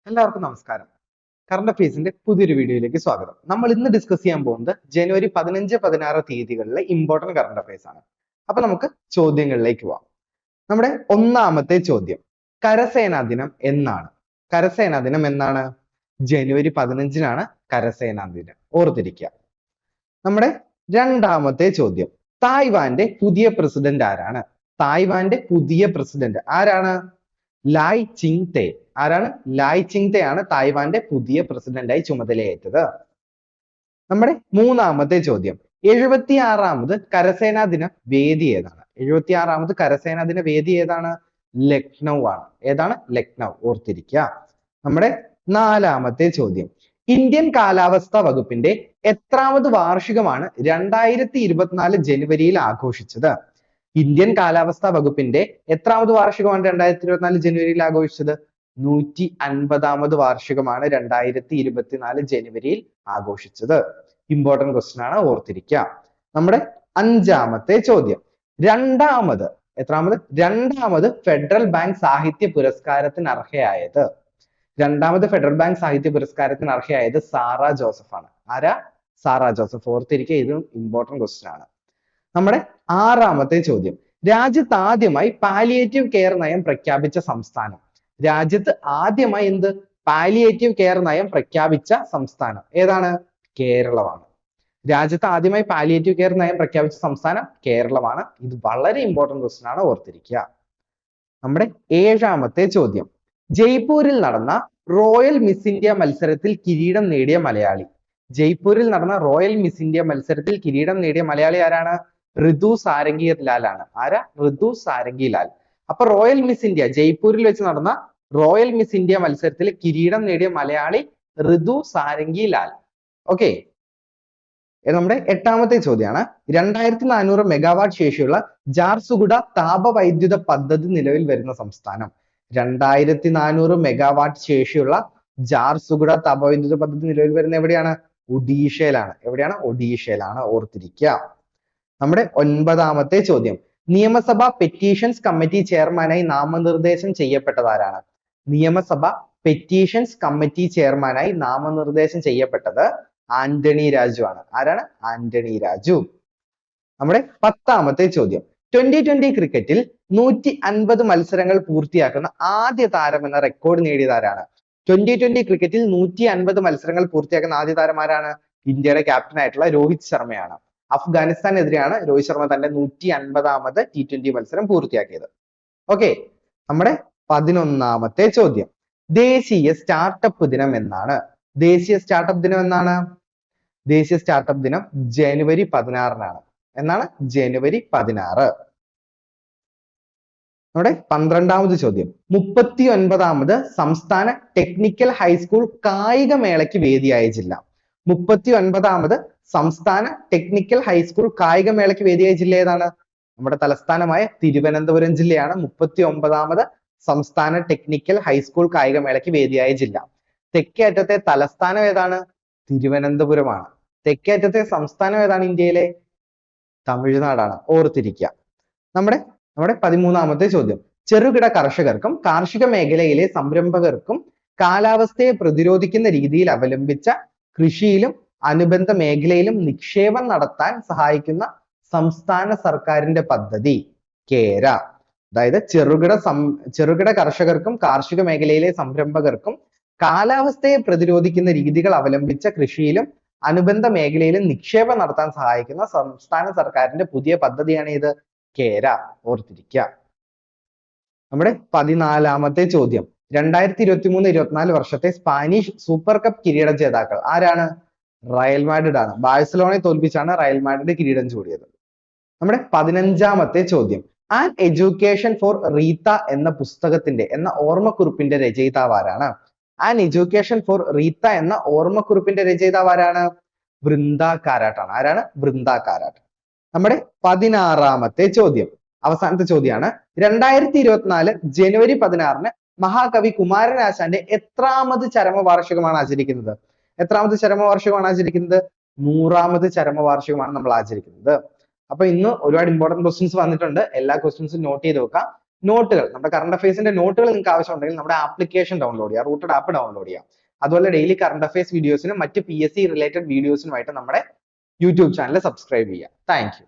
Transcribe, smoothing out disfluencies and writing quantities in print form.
എല്ലാവർക്കും നമസ്കാരം. കറണ്ട് അഫയേഴ്സിന്റെ പുതിയൊരു വീഡിയോയിലേക്ക് സ്വാഗതം. നമ്മൾ ഇന്ന് ഡിസ്കസ് ചെയ്യാൻ പോകുന്നത് ജനുവരി 15, 16 തീയതികളിലെ ഇമ്പോർട്ടന്റ് കറണ്ട് അഫയേഴ്സ് ആണ്. അപ്പൊ നമുക്ക് ചോദ്യങ്ങളിലേക്ക് പോവാം. നമ്മുടെ ഒന്നാമത്തെ ചോദ്യം, കരസേനാ ദിനം എന്നാണ്? കരസേനാ ദിനം എന്നാണ്? ജനുവരി 15-നാണ് കരസേനാ ദിനം, ഓർത്തിരിക്കുക. നമ്മുടെ രണ്ടാമത്തെ ചോദ്യം, തായ്വാന്റെ പുതിയ പ്രസിഡന്റ് ആരാണ്? തായ്വാന്റെ പുതിയ പ്രസിഡന്റ് ആരാണ്? ലായ് ചിങ് തേ. ആരാണ്? ലായ് ചിങ് തേ ആണ് തായ്വാന്റെ പുതിയ പ്രസിഡന്റായി ചുമതലയേറ്റത്. നമ്മുടെ മൂന്നാമത്തെ ചോദ്യം, 76ാമത് കരസേനാ ദിന വേദി ഏതാണ്? 76ാമത് കരസേനാ ദിന വേദി ഏതാണ്? ലക്നൗ ആണ്. ഏതാണ്? ലക്നൗ, ഓർത്തിരിക്കുക. നമ്മുടെ നാലാമത്തെ ചോദ്യം, ഇന്ത്യൻ കാലാവസ്ഥാ വകുപ്പിന്റെ എത്രാമത് വാർഷികമാണ് 2024 ജനുവരിയിൽ ആഘോഷിച്ചത്? ഇന്ത്യൻ കാലാവസ്ഥാ വകുപ്പിന്റെ എത്രാമത് വാർഷികമാണ് 2024 ജനുവരിയിൽ ആഘോഷിച്ചത്? 150ാമത് വാർഷികമാണ് 2024 ജനുവരിയിൽ ആഘോഷിച്ചത്. ഇമ്പോർട്ടന്റ് ക്വസ്റ്റ്യൻ ആണ്, ഓർത്തിരിക്കുക. നമ്മുടെ അഞ്ചാമത്തെ ചോദ്യം, രണ്ടാമത് ഫെഡറൽ ബാങ്ക് സാഹിത്യ പുരസ്കാരത്തിന് അർഹയായത്? രണ്ടാമത് ഫെഡറൽ ബാങ്ക് സാഹിത്യ പുരസ്കാരത്തിന് അർഹയായത് സാറ ജോസഫ് ആണ്. ആരാ? സാറ ജോസഫ്, ഓർത്തിരിക്കുക. ഇതും ഇമ്പോർട്ടന്റ് ക്വസ്റ്റ്യൻ ആണ്. നമ്മുടെ ആറാമത്തെ ചോദ്യം, രാജ്യത്ത് ആദ്യമായി പാലിയേറ്റീവ് കെയർ നയം പ്രഖ്യാപിച്ച സംസ്ഥാനം? രാജ്യത്ത് ആദ്യമായി പാലിയേറ്റീവ് കെയർ നയം പ്രഖ്യാപിച്ച സംസ്ഥാനം ഏതാണ്? കേരളമാണ്. രാജ്യത്ത് ആദ്യമായി പാലിയേറ്റീവ് കെയർ നയം പ്രഖ്യാപിച്ച സംസ്ഥാനം കേരളമാണ്. ഇത് വളരെ ഇമ്പോർട്ടന്റ് ക്വസ്റ്റ്യൻ ആണ്, ഓർത്തിരിക്കുക. നമ്മുടെ ഏഴാമത്തെ ചോദ്യം, ജയ്പൂരിൽ നടന്ന റോയൽ മിസ് ഇന്ത്യ മത്സരത്തിൽ കിരീടം നേടിയ മലയാളി? ജയ്പൂരിൽ നടന്ന റോയൽ മിസ് ഇന്ത്യ മത്സരത്തിൽ കിരീടം നേടിയ മലയാളി ആരാണ്? ഋതു സാരംഗി ലാൽ ആണ്. ആരാ? ഋതു സാരംഗി ലാൽ. അപ്പൊ റോയൽ മിസ് ഇന്ത്യ, ജയ്പൂരിൽ വെച്ച് നടന്ന റോയൽ മിസ് ഇന്ത്യ മത്സരത്തിൽ കിരീടം നേടിയ മലയാളി ഋതു സാരംഗി ലാൽ. ഓക്കെ. നമ്മുടെ എട്ടാമത്തെ ചോദ്യമാണ്, 2400 മെഗാവാട്ട് ശേഷിയുള്ള ജാർസുഗുഡ താപവൈദ്യുത പദ്ധതി നിലവിൽ വരുന്ന സംസ്ഥാനം? 2400 മെഗാവാട്ട് ശേഷിയുള്ള ജാർസുഗുഡ താപവൈദ്യുത പദ്ധതി നിലവിൽ വരുന്ന എവിടെയാണ്? ഒഡീഷയിലാണ്. എവിടെയാണ്? ഒഡീഷയിലാണ്, ഓർത്തിരിക്കുക. നമ്മുടെ ഒൻപതാമത്തെ ചോദ്യം, നിയമസഭ പെറ്റീഷൻസ് കമ്മിറ്റി ചെയർമാനായി നാമനിർദ്ദേശം ചെയ്യപ്പെട്ടത് ആരാണ്? നിയമസഭ പെറ്റീഷൻസ് കമ്മിറ്റി ചെയർമാനായി നാമനിർദ്ദേശം ചെയ്യപ്പെട്ടത് ആന്റണി രാജു ആണ്. ആരാണ്? ആന്റണി രാജു. നമ്മുടെ പത്താമത്തെ ചോദ്യം, 2020 ക്രിക്കറ്റിൽ 150 മത്സരങ്ങൾ പൂർത്തിയാക്കുന്ന ആദ്യ താരം എന്ന റെക്കോർഡ് നേടിയത് ആരാണ്? 2020 ക്രിക്കറ്റിൽ 150 മത്സരങ്ങൾ പൂർത്തിയാക്കുന്ന ആദ്യ താരം ആരാണ്? ഇന്ത്യയുടെ ക്യാപ്റ്റൻ ആയിട്ടുള്ള രോഹിത് ശർമ്മയാണ്. അഫ്ഗാനിസ്ഥാനെതിരെയാണ് രോഹിത് ശർമ്മ തന്റെ 150ാമത് T20 മത്സരം പൂർത്തിയാക്കിയത്. ഓക്കെ. നമ്മുടെ 11ാമത്തെ ചോദ്യം, ദേശീയ സ്റ്റാർട്ടപ്പ് ദിനം എന്നാണ്? ദേശീയ സ്റ്റാർട്ടപ്പ് ദിനം എന്നാണ്? ദേശീയ സ്റ്റാർട്ടപ്പ് ദിനം ജനുവരി 16-നാണ്. എന്നാണ്? ജനുവരി 16. നമ്മുടെ 12ാമത് ചോദ്യം, 39ാമത് സംസ്ഥാന ടെക്നിക്കൽ ഹൈസ്കൂൾ കായികമേളയ്ക്ക് വേദിയായ ജില്ല? 39ാമത് സംസ്ഥാന ടെക്നിക്കൽ ഹൈസ്കൂൾ കായികമേളയ്ക്ക് വേദിയായ ജില്ല ഏതാണ്? നമ്മുടെ തലസ്ഥാനമായ തിരുവനന്തപുരം ജില്ലയാണ് 39ാമത് സംസ്ഥാന ടെക്നിക്കൽ ഹൈസ്കൂൾ കായികമേളയ്ക്ക് വേദിയായ ജില്ല. തെക്കേ അറ്റത്തെ തലസ്ഥാനം ഏതാണ്? തിരുവനന്തപുരമാണ്. തെക്കേ അറ്റത്തെ സംസ്ഥാനം ഏതാണ് ഇന്ത്യയിലെ? തമിഴ്നാടാണ്, ഓർത്തിരിക്കുക. നമ്മുടെ 13ാമത്തെ ചോദ്യം, ചെറുകിട കർഷകർക്കും കാർഷിക മേഖലയിലെ സംരംഭകർക്കും കാലാവസ്ഥയെ പ്രതിരോധിക്കുന്ന രീതിയിൽ അവലംബിച്ച കൃഷിയിലും അനുബന്ധ മേഖലയിലും നിക്ഷേപം നടത്താൻ സഹായിക്കുന്ന സംസ്ഥാന സർക്കാരിന്റെ പദ്ധതി കേര. അതായത് ചെറുകിട കർഷകർക്കും കാർഷിക മേഖലയിലെ സംരംഭകർക്കും കാലാവസ്ഥയെ പ്രതിരോധിക്കുന്ന രീതികൾ അവലംബിച്ച കൃഷിയിലും അനുബന്ധ മേഖലയിലും നിക്ഷേപം നടത്താൻ സഹായിക്കുന്ന സംസ്ഥാന സർക്കാരിന്റെ പുതിയ പദ്ധതിയാണ് ഇത്, കേര, ഓർത്തിരിക്കുക. നമ്മുടെ 14ാമത്തെ ചോദ്യം, 2023-24 വർഷത്തെ സ്പാനിഷ് സൂപ്പർ കപ്പ് കിരീട ജേതാക്കൾ ആരാണ്? റയൽ മാഡ്രിഡ് ആണ്. ബാഴ്സലോണയെ തോൽപ്പിച്ചാണ് റയൽ മാഡ്രിഡ് കിരീടം ചൂടിയത്. നമ്മുടെ 15ാമത്തെ ചോദ്യം, ആൻ എഡ്യൂക്കേഷൻ ഫോർ റീത്ത എന്ന ഓർമ്മക്കുറിപ്പിന്റെ രചയിതാവ് ആരാണ്? ആൻ എഡ്യൂക്കേഷൻ ഫോർ റീത്ത എന്ന ഓർമ്മക്കുറിപ്പിന്റെ രചയിതാവ് ആരാണ്? വൃന്ദ കാരാട്ട് ആണ്. ആരാണ്? വൃന്ദ കാരാട്ട്. നമ്മുടെ 16ാമത്തെ ചോദ്യം, അവസാനത്തെ ചോദ്യമാണ്, 2024 ജനുവരി 16-ന് മഹാകവി കുമാരനാശാന്റെ എത്രാമത് ചരമവാർഷികമാണ് ആചരിക്കുന്നത്? എത്രാമത് ചരമവാർഷികമാണ് ആചരിക്കുന്നത്? 100ാമത് ചരമവാർഷികമാണ് നമ്മൾ ആചരിക്കുന്നത്. അപ്പൊ ഇന്ന് ഒരുപാട് ഇമ്പോർട്ടന്റ് ക്വസ്റ്റ്യൻസ് വന്നിട്ടുണ്ട്. എല്ലാ ക്വസ്റ്റ്യൻസും നോട്ട് ചെയ്ത് വെക്കാം. നോട്ടുകൾ, നമ്മുടെ കറണ്ട് അഫയേഴ്സിന്റെ നോട്ടുകൾ നിങ്ങൾക്ക് ആവശ്യമുണ്ടെങ്കിൽ നമ്മുടെ ആപ്ലിക്കേഷൻ ഡൗൺലോഡ് ചെയ്യുക, റൂട്ടഡ് ആപ്പ് ഡൗൺലോഡ് ചെയ്യുക. അതുപോലെ ഡെയിലി കറണ്ട് അഫയേഴ്സ് വീഡിയോസിനും മറ്റ് PSC റിലേറ്റഡ് വീഡിയോസിനുമായിട്ട് നമ്മുടെ യൂട്യൂബ് ചാനൽ സബ്സ്ക്രൈബ് ചെയ്യുക. Thank you.